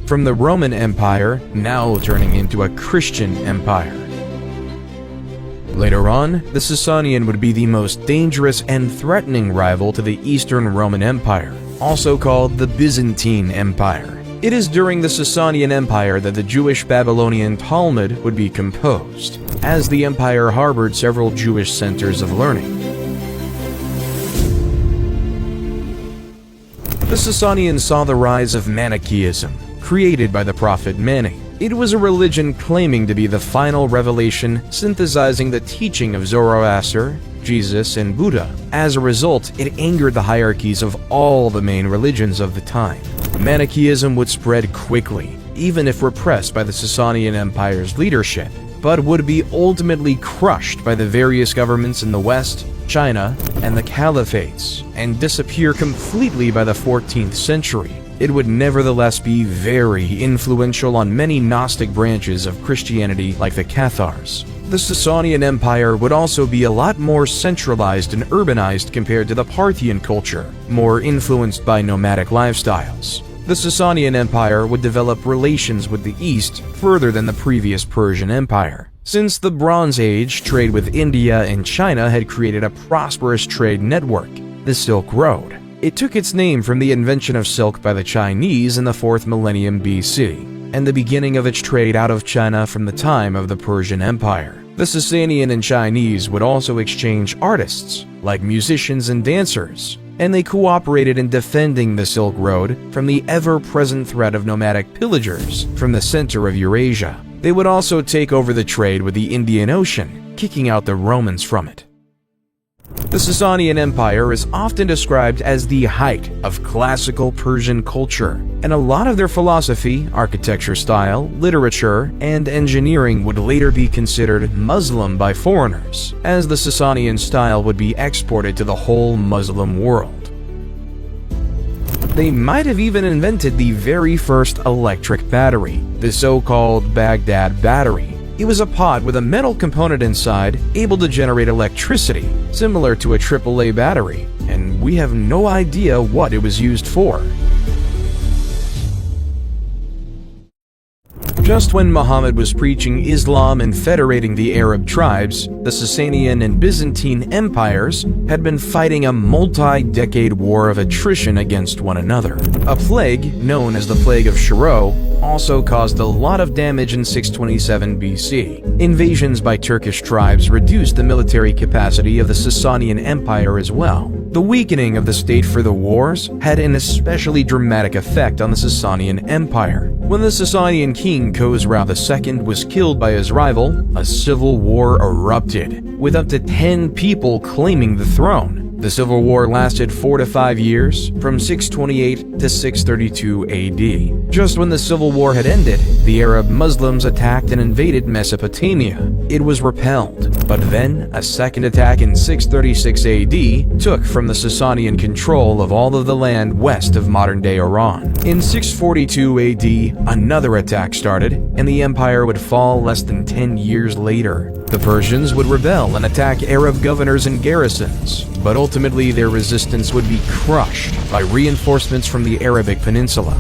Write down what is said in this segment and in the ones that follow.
from the Roman Empire, now turning into a Christian empire. Later on, the Sasanian would be the most dangerous and threatening rival to the Eastern Roman Empire, also called the Byzantine Empire. It is during the Sasanian Empire that the Jewish Babylonian Talmud would be composed, as the empire harbored several Jewish centers of learning. The Sasanians saw the rise of Manichaeism, created by the prophet Mani. It was a religion claiming to be the final revelation, synthesizing the teaching of Zoroaster, Jesus, and Buddha. As a result, it angered the hierarchies of all the main religions of the time. Manichaeism would spread quickly, even if repressed by the Sasanian Empire's leadership, but would be ultimately crushed by the various governments in the West, China, and the caliphates, and disappear completely by the 14th century. It would nevertheless be very influential on many Gnostic branches of Christianity like the Cathars. The Sasanian Empire would also be a lot more centralized and urbanized compared to the Parthian culture, more influenced by nomadic lifestyles. The Sasanian Empire would develop relations with the East further than the previous Persian Empire. Since the Bronze Age, trade with India and China had created a prosperous trade network, the Silk Road. It took its name from the invention of silk by the Chinese in the 4th millennium BC, and the beginning of its trade out of China from the time of the Persian Empire. The Sasanian and Chinese would also exchange artists, like musicians and dancers, and they cooperated in defending the Silk Road from the ever-present threat of nomadic pillagers from the center of Eurasia. They would also take over the trade with the Indian Ocean, kicking out the Romans from it. The Sasanian Empire is often described as the height of classical Persian culture, and a lot of their philosophy, architecture style, literature, and engineering would later be considered Muslim by foreigners, as the Sasanian style would be exported to the whole Muslim world. They might have even invented the very first electric battery, the so-called Baghdad battery. It was a pod with a metal component inside, able to generate electricity, similar to a AAA battery, and we have no idea what it was used for. Just when Muhammad was preaching Islam and federating the Arab tribes, the Sasanian and Byzantine empires had been fighting a multi-decade war of attrition against one another. A plague, known as the Plague of Shiro, also caused a lot of damage in 627 BC. Invasions by Turkish tribes reduced the military capacity of the Sasanian Empire as well. The weakening of the state for the wars had an especially dramatic effect on the Sasanian Empire. When the Sasanian king Khosrau II was killed by his rival, a civil war erupted, with up to 10 people claiming the throne. The civil war lasted 4 to 5 years, from 628 to 632 AD. Just when the civil war had ended, the Arab Muslims attacked and invaded Mesopotamia. It was repelled, but then a second attack in 636 AD took from the Sasanian control of all of the land west of modern-day Iran. In 642 AD, another attack started, and the empire would fall less than 10 years later. The Persians would rebel and attack Arab governors and garrisons, but ultimately their resistance would be crushed by reinforcements from the Arabic Peninsula.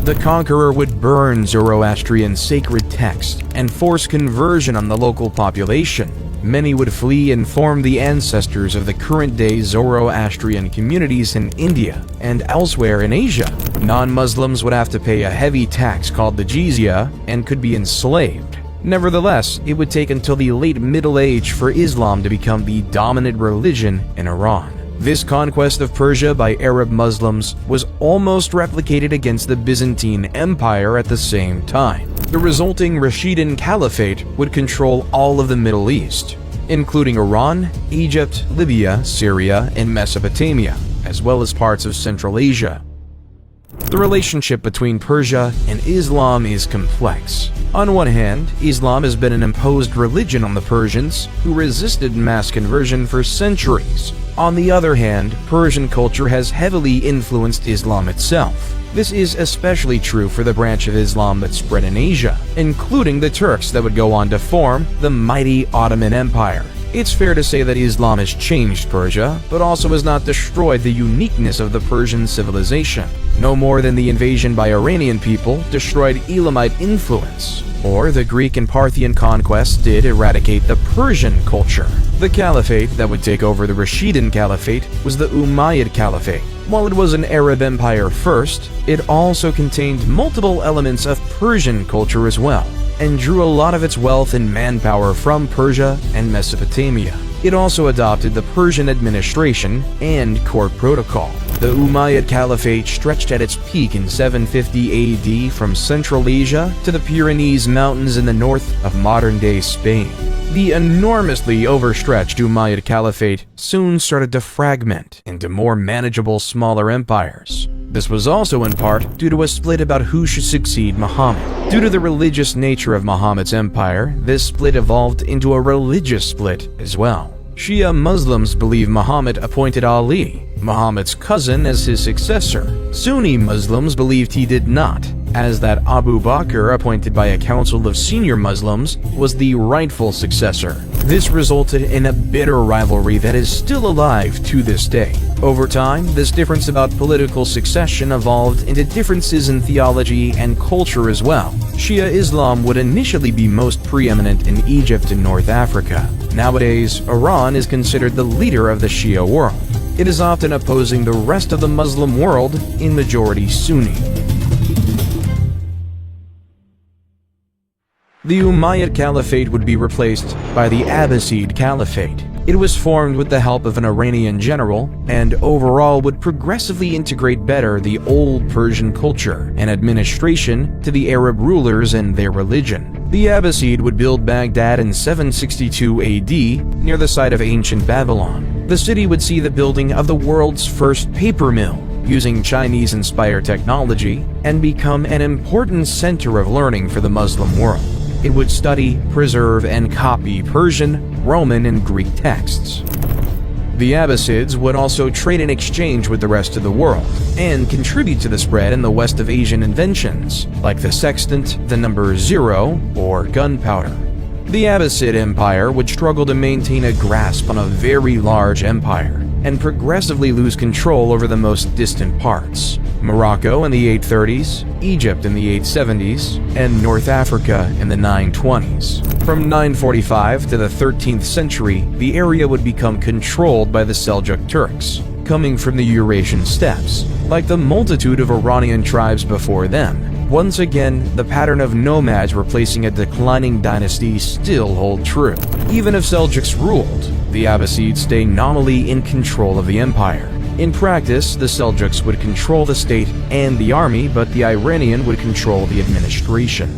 The conqueror would burn Zoroastrian sacred texts and force conversion on the local population. Many would flee and form the ancestors of the current-day Zoroastrian communities in India and elsewhere in Asia. Non-Muslims would have to pay a heavy tax called the jizya and could be enslaved. Nevertheless, it would take until the late Middle Age for Islam to become the dominant religion in Iran. This conquest of Persia by Arab Muslims was almost replicated against the Byzantine Empire at the same time. The resulting Rashidun Caliphate would control all of the Middle East, including Iran, Egypt, Libya, Syria, and Mesopotamia, as well as parts of Central Asia. The relationship between Persia and Islam is complex. On one hand, Islam has been an imposed religion on the Persians, who resisted mass conversion for centuries. On the other hand, Persian culture has heavily influenced Islam itself. This is especially true for the branch of Islam that spread in Asia, including the Turks that would go on to form the mighty Ottoman Empire. It's fair to say that Islam has changed Persia, but also has not destroyed the uniqueness of the Persian civilization, no more than the invasion by Iranian people destroyed Elamite influence, or the Greek and Parthian conquests did eradicate the Persian culture. The caliphate that would take over the Rashidun Caliphate was the Umayyad Caliphate. While it was an Arab empire first, it also contained multiple elements of Persian culture as well, and drew a lot of its wealth and manpower from Persia and Mesopotamia. It also adopted the Persian administration and court protocol. The Umayyad Caliphate stretched at its peak in 750 AD from Central Asia to the Pyrenees Mountains in the north of modern-day Spain. The enormously overstretched Umayyad Caliphate soon started to fragment into more manageable smaller empires. This was also in part due to a split about who should succeed Muhammad. Due to the religious nature of Muhammad's empire, this split evolved into a religious split as well. Shia Muslims believe Muhammad appointed Ali, Muhammad's cousin, as his successor. Sunni Muslims believed he did not, as that Abu Bakr, appointed by a council of senior Muslims, was the rightful successor. This resulted in a bitter rivalry that is still alive to this day. Over time, this difference about political succession evolved into differences in theology and culture as well. Shia Islam would initially be most preeminent in Egypt and North Africa. Nowadays, Iran is considered the leader of the Shia world. It is often opposing the rest of the Muslim world in majority Sunni. The Umayyad Caliphate would be replaced by the Abbasid Caliphate. It was formed with the help of an Iranian general, and overall would progressively integrate better the old Persian culture and administration to the Arab rulers and their religion. The Abbasid would build Baghdad in 762 AD, near the site of ancient Babylon. The city would see the building of the world's first paper mill, using Chinese-inspired technology, and become an important center of learning for the Muslim world. It would study, preserve, and copy Persian, Roman, and Greek texts. The Abbasids would also trade and exchange with the rest of the world, and contribute to the spread in the west of Asian inventions, like the sextant, the number 0, or gunpowder. The Abbasid Empire would struggle to maintain a grasp on a very large empire, and progressively lose control over the most distant parts. Morocco in the 830s, Egypt in the 870s, and North Africa in the 920s. From 945 to the 13th century, the area would become controlled by the Seljuk Turks, coming from the Eurasian steppes. Like the multitude of Iranian tribes before them, once again, the pattern of nomads replacing a declining dynasty still hold true. Even if Seljuks ruled, the Abbasids stay nominally in control of the empire. In practice, the Seljuks would control the state and the army, but the Iranian would control the administration.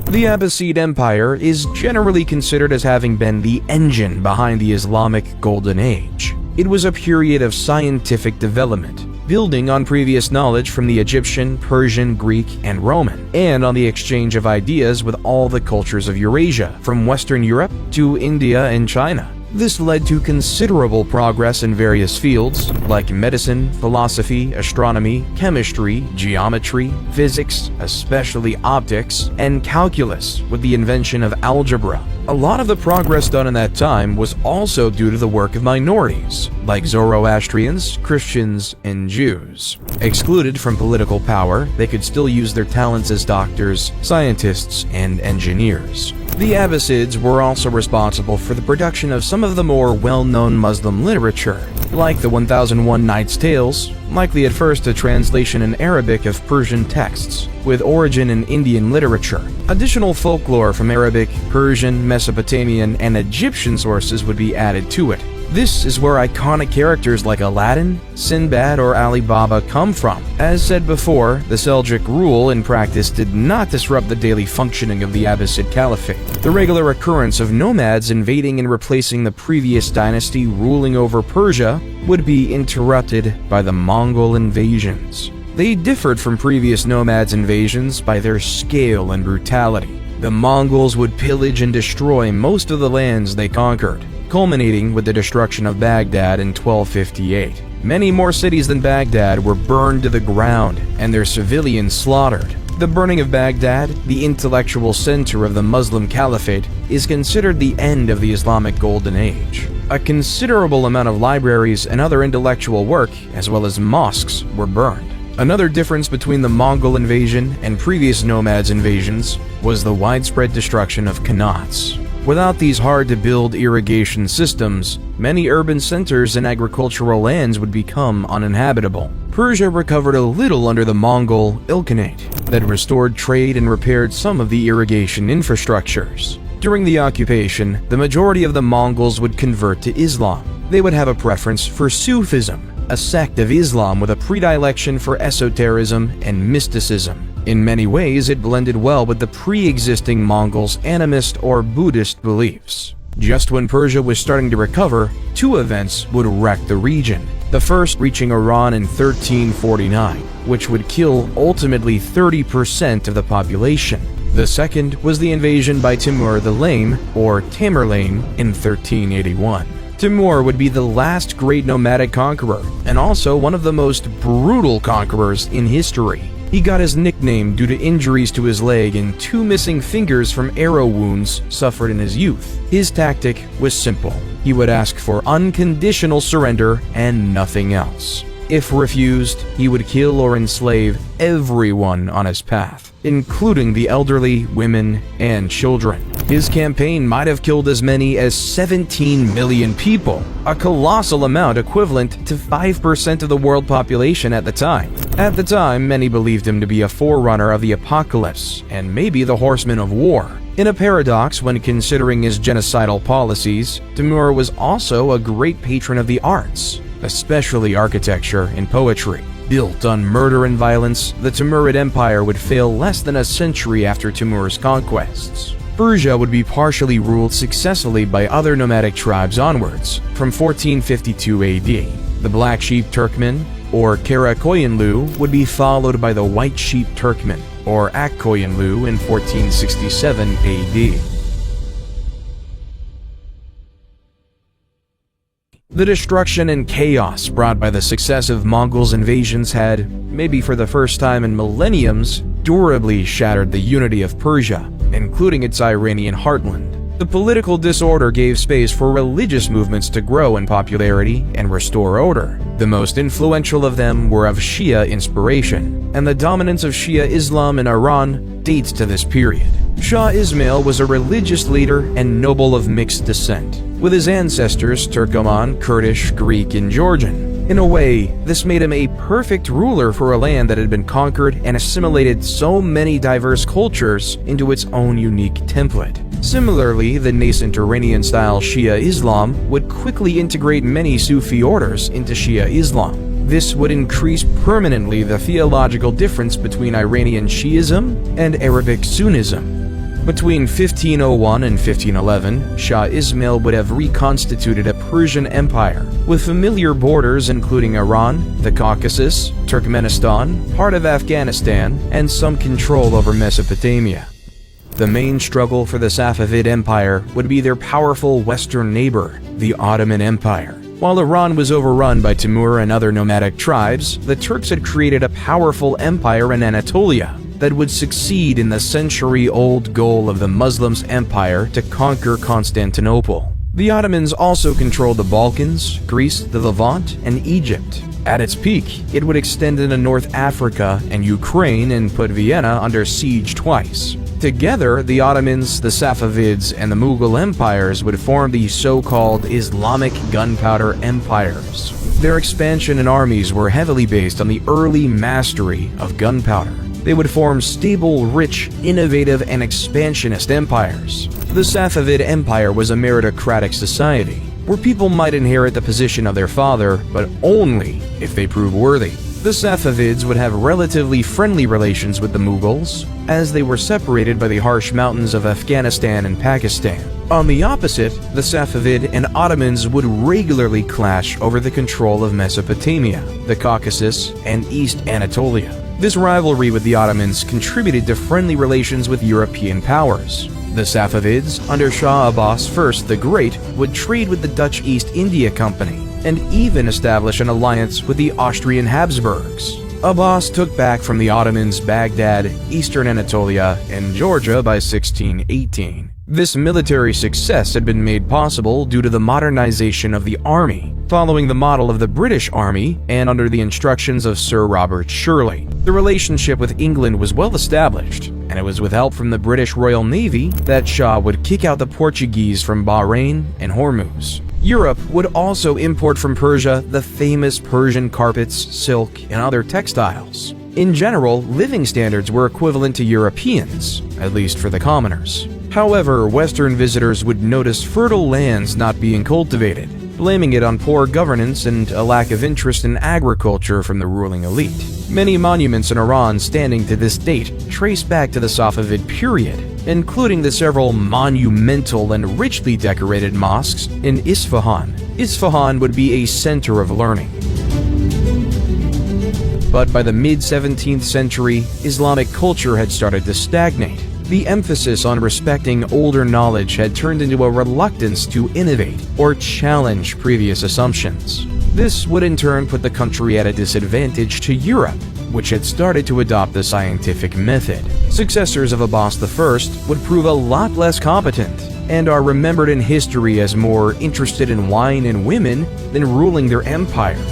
The Abbasid Empire is generally considered as having been the engine behind the Islamic Golden Age. It was a period of scientific development, building on previous knowledge from the Egyptian, Persian, Greek, and Roman, and on the exchange of ideas with all the cultures of Eurasia, from Western Europe to India and China. This led to considerable progress in various fields, like medicine, philosophy, astronomy, chemistry, geometry, physics, especially optics, and calculus, with the invention of algebra. A lot of the progress done in that time was also due to the work of minorities, like Zoroastrians, Christians, and Jews. Excluded from political power, they could still use their talents as doctors, scientists, and engineers. The Abbasids were also responsible for the production of some of the more well-known Muslim literature, like the 1001 Nights' Tales, likely at first a translation in Arabic of Persian texts, with origin in Indian literature. Additional folklore from Arabic, Persian, Mesopotamian, and Egyptian sources would be added to it. This is where iconic characters like Aladdin, Sinbad, or Ali Baba come from. As said before, the Seljuk rule in practice did not disrupt the daily functioning of the Abbasid Caliphate. The regular occurrence of nomads invading and replacing the previous dynasty ruling over Persia would be interrupted by the Mongol invasions. They differed from previous nomads' invasions by their scale and brutality. The Mongols would pillage and destroy most of the lands they conquered, culminating with the destruction of Baghdad in 1258. Many more cities than Baghdad were burned to the ground and their civilians slaughtered. The burning of Baghdad, the intellectual center of the Muslim Caliphate, is considered the end of the Islamic Golden Age. A considerable amount of libraries and other intellectual work, as well as mosques, were burned. Another difference between the Mongol invasion and previous nomads' invasions was the widespread destruction of Khanats. Without these hard-to-build irrigation systems, many urban centers and agricultural lands would become uninhabitable. Persia recovered a little under the Mongol Ilkhanate that restored trade and repaired some of the irrigation infrastructures. During the occupation, the majority of the Mongols would convert to Islam. They would have a preference for Sufism, a sect of Islam with a predilection for esotericism and mysticism. In many ways, it blended well with the pre-existing Mongols' animist or Buddhist beliefs. Just when Persia was starting to recover, two events would wreck the region. The first reaching Iran in 1349, which would kill ultimately 30% of the population. The second was the invasion by Timur the Lame, or Tamerlane, in 1381. Timur would be the last great nomadic conqueror, and also one of the most brutal conquerors in history. He got his nickname due to injuries to his leg and 2 missing fingers from arrow wounds suffered in his youth. His tactic was simple. He would ask for unconditional surrender and nothing else. If refused, he would kill or enslave everyone on his path, including the elderly, women, and children. His campaign might have killed as many as 17 million people, a colossal amount equivalent to 5% of the world population at the time. At the time, many believed him to be a forerunner of the apocalypse, and maybe the horseman of war. In a paradox when considering his genocidal policies, Timur was also a great patron of the arts, especially architecture and poetry. Built on murder and violence, the Timurid Empire would fail less than a century after Timur's conquests. Persia would be partially ruled successfully by other nomadic tribes onwards, from 1452 AD. The Black Sheep Turkmen, or Karakoyunlu, would be followed by the White Sheep Turkmen, or Akkoyunlu, in 1467 AD. The destruction and chaos brought by the successive Mongols' invasions had, maybe for the first time in millenniums, durably shattered the unity of Persia, including its Iranian heartland. The political disorder gave space for religious movements to grow in popularity and restore order. The most influential of them were of Shia inspiration, and the dominance of Shia Islam in Iran dates to this period. Shah Ismail was a religious leader and noble of mixed descent, with his ancestors Turkoman, Kurdish, Greek, and Georgian. In a way, this made him a perfect ruler for a land that had been conquered and assimilated so many diverse cultures into its own unique template. Similarly, the nascent Iranian-style Shia Islam would quickly integrate many Sufi orders into Shia Islam. This would increase permanently the theological difference between Iranian Shiism and Arabic Sunnism. Between 1501 and 1511, Shah Ismail would have reconstituted a Persian Empire, with familiar borders including Iran, the Caucasus, Turkmenistan, part of Afghanistan, and some control over Mesopotamia. The main struggle for the Safavid Empire would be their powerful western neighbor, the Ottoman Empire. While Iran was overrun by Timur and other nomadic tribes, the Turks had created a powerful empire in Anatolia that would succeed in the century-old goal of the Muslims' empire to conquer Constantinople. The Ottomans also controlled the Balkans, Greece, the Levant, and Egypt. At its peak, it would extend into North Africa and Ukraine and put Vienna under siege twice. Together, the Ottomans, the Safavids, and the Mughal empires would form the so-called Islamic gunpowder empires. Their expansion and armies were heavily based on the early mastery of gunpowder. They would form stable, rich, innovative, and expansionist empires. The Safavid Empire was a meritocratic society, where people might inherit the position of their father, but only if they prove worthy. The Safavids would have relatively friendly relations with the Mughals, as they were separated by the harsh mountains of Afghanistan and Pakistan. On the opposite, the Safavid and Ottomans would regularly clash over the control of Mesopotamia, the Caucasus, and East Anatolia. This rivalry with the Ottomans contributed to friendly relations with European powers. The Safavids, under Shah Abbas I the Great, would trade with the Dutch East India Company, and even establish an alliance with the Austrian Habsburgs. Abbas took back from the Ottomans Baghdad, eastern Anatolia, and Georgia by 1618. This military success had been made possible due to the modernization of the army, following the model of the British Army and under the instructions of Sir Robert Shirley. The relationship with England was well established, and it was with help from the British Royal Navy that Shah would kick out the Portuguese from Bahrain and Hormuz. Europe would also import from Persia the famous Persian carpets, silk, and other textiles. In general, living standards were equivalent to Europeans, at least for the commoners. However, Western visitors would notice fertile lands not being cultivated, blaming it on poor governance and a lack of interest in agriculture from the ruling elite. Many monuments in Iran standing to this date trace back to the Safavid period, including the several monumental and richly decorated mosques in Isfahan. Isfahan would be a center of learning. But by the mid-17th century, Islamic culture had started to stagnate. The emphasis on respecting older knowledge had turned into a reluctance to innovate or challenge previous assumptions. This would in turn put the country at a disadvantage to Europe, which had started to adopt the scientific method. Successors of Abbas I would prove a lot less competent and are remembered in history as more interested in wine and women than ruling their empire.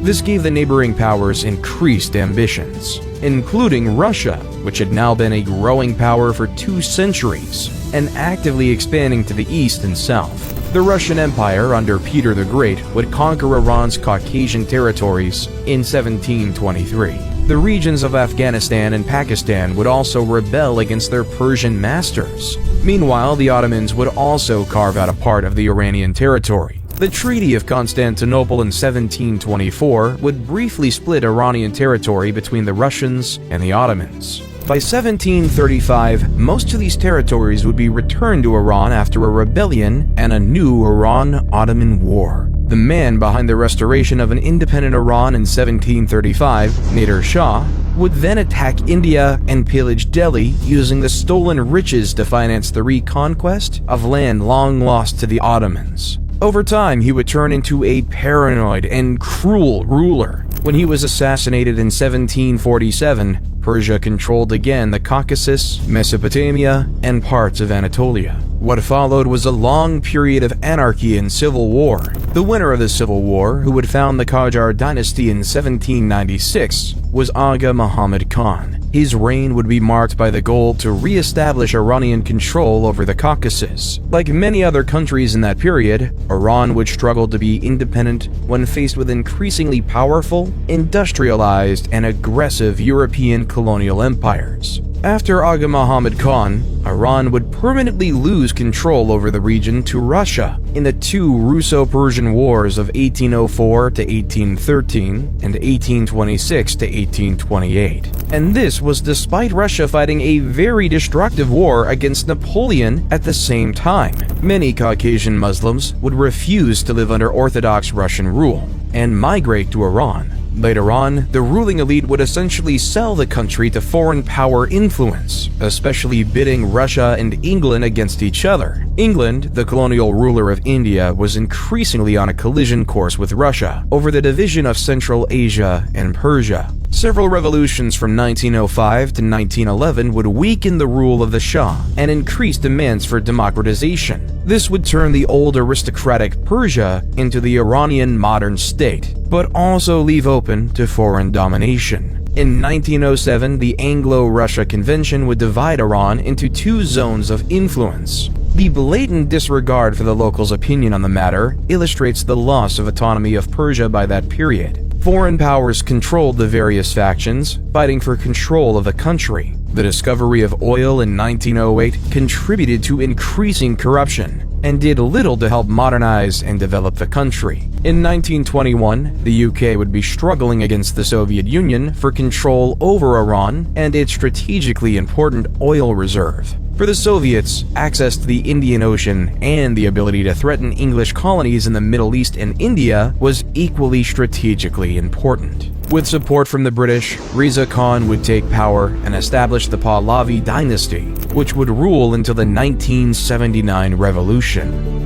This gave the neighboring powers increased ambitions, including Russia, which had now been a growing power for 2 centuries and actively expanding to the east and south. The Russian Empire under Peter the Great would conquer Iran's Caucasian territories in 1723. The regions of Afghanistan and Pakistan would also rebel against their Persian masters. Meanwhile, the Ottomans would also carve out a part of the Iranian territory. The Treaty of Constantinople in 1724 would briefly split Iranian territory between the Russians and the Ottomans. By 1735, most of these territories would be returned to Iran after a rebellion and a new Iran-Ottoman war. The man behind the restoration of an independent Iran in 1735, Nader Shah, would then attack India and pillage Delhi using the stolen riches to finance the reconquest of land long lost to the Ottomans. Over time, he would turn into a paranoid and cruel ruler. When he was assassinated in 1747, Persia controlled again the Caucasus, Mesopotamia, and parts of Anatolia. What followed was a long period of anarchy and civil war. The winner of the civil war, who would found the Qajar dynasty in 1796, was Aga Muhammad Khan. His reign would be marked by the goal to re-establish Iranian control over the Caucasus. Like many other countries in that period, Iran would struggle to be independent when faced with increasingly powerful, industrialized, and aggressive European colonial empires. After Aga Muhammad Khan, Iran would permanently lose control over the region to Russia in the 2 Russo-Persian Wars of 1804 to 1813 and 1826 to 1828. And this was despite Russia fighting a very destructive war against Napoleon at the same time. Many Caucasian Muslims would refuse to live under Orthodox Russian rule and migrate to Iran. Later on, the ruling elite would essentially sell the country to foreign power influence, especially bidding Russia and England against each other. England, the colonial ruler of India, was increasingly on a collision course with Russia over the division of Central Asia and Persia. Several revolutions from 1905 to 1911 would weaken the rule of the Shah and increase demands for democratization. This would turn the old aristocratic Persia into the Iranian modern state, but also leave open to foreign domination. In 1907, the Anglo-Russia Convention would divide Iran into 2 zones of influence. The blatant disregard for the locals' opinion on the matter illustrates the loss of autonomy of Persia by that period. Foreign powers controlled the various factions, fighting for control of the country. The discovery of oil in 1908 contributed to increasing corruption and did little to help modernize and develop the country. In 1921, the UK would be struggling against the Soviet Union for control over Iran and its strategically important oil reserve. For the Soviets, access to the Indian Ocean and the ability to threaten English colonies in the Middle East and India was equally strategically important. With support from the British, Reza Khan would take power and establish the Pahlavi dynasty, which would rule until the 1979 revolution.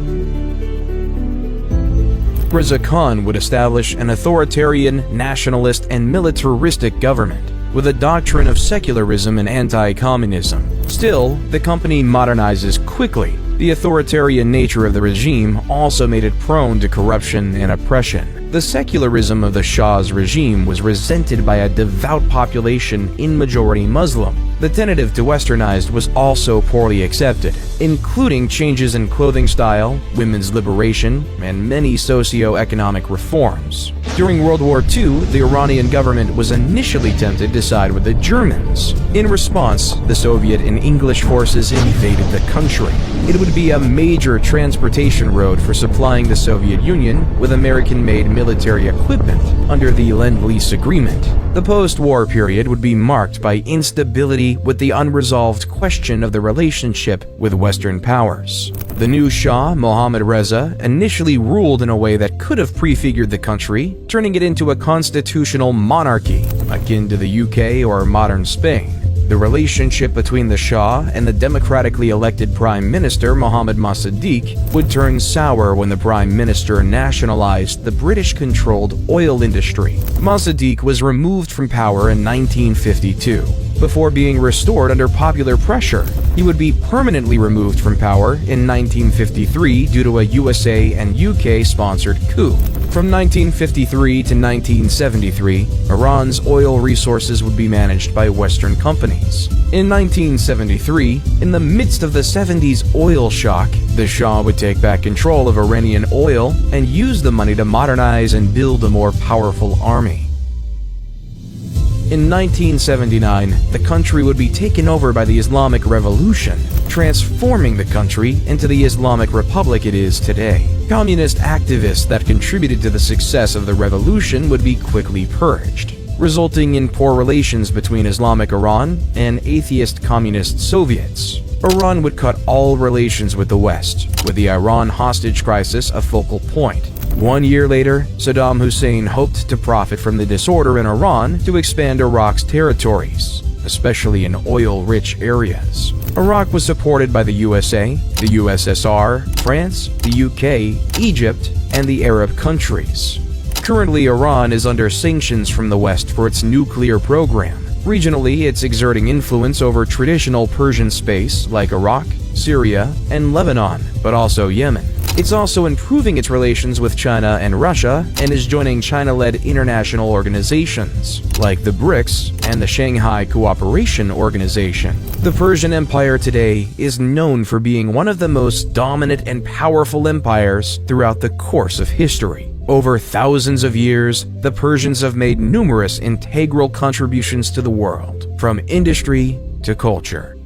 Reza Khan would establish an authoritarian, nationalist, and militaristic government with a doctrine of secularism and anti-communism. Still, the company modernizes quickly. The authoritarian nature of the regime also made it prone to corruption and oppression. The secularism of the Shah's regime was resented by a devout population in majority Muslim. The tentative to westernized was also poorly accepted, including changes in clothing style, women's liberation, and many socio-economic reforms. During World War II, the Iranian government was initially tempted to side with the Germans. In response, the Soviet and English forces invaded the country. It would be a major transportation road for supplying the Soviet Union with American-made military equipment under the Lend-Lease Agreement. The post-war period would be marked by instability with the unresolved question of the relationship with Western powers. The new Shah, Mohammad Reza, initially ruled in a way that could have prefigured the country, turning it into a constitutional monarchy, akin to the UK or modern Spain. The relationship between the Shah and the democratically elected Prime Minister Mohammad Mossadegh would turn sour when the Prime Minister nationalized the British-controlled oil industry. Mossadegh was removed from power in 1952. Before being restored under popular pressure, he would be permanently removed from power in 1953 due to a USA and UK-sponsored coup. From 1953 to 1973, Iran's oil resources would be managed by Western companies. In 1973, in the midst of the 70s oil shock, the Shah would take back control of Iranian oil and use the money to modernize and build a more powerful army. In 1979, the country would be taken over by the Islamic Revolution, transforming the country into the Islamic Republic it is today. Communist activists that contributed to the success of the revolution would be quickly purged, resulting in poor relations between Islamic Iran and atheist communist Soviets. Iran would cut all relations with the West, with the Iran hostage crisis a focal point. 1 year later, Saddam Hussein hoped to profit from the disorder in Iran to expand Iraq's territories, especially in oil-rich areas. Iraq was supported by the USA, the USSR, France, the UK, Egypt, and the Arab countries. Currently, Iran is under sanctions from the West for its nuclear program. Regionally, it's exerting influence over traditional Persian space like Iraq, Syria, and Lebanon, but also Yemen. It's also improving its relations with China and Russia and is joining China-led international organizations like the BRICS and the Shanghai Cooperation Organization. The Persian Empire today is known for being one of the most dominant and powerful empires throughout the course of history. Over thousands of years, the Persians have made numerous integral contributions to the world, from industry to culture.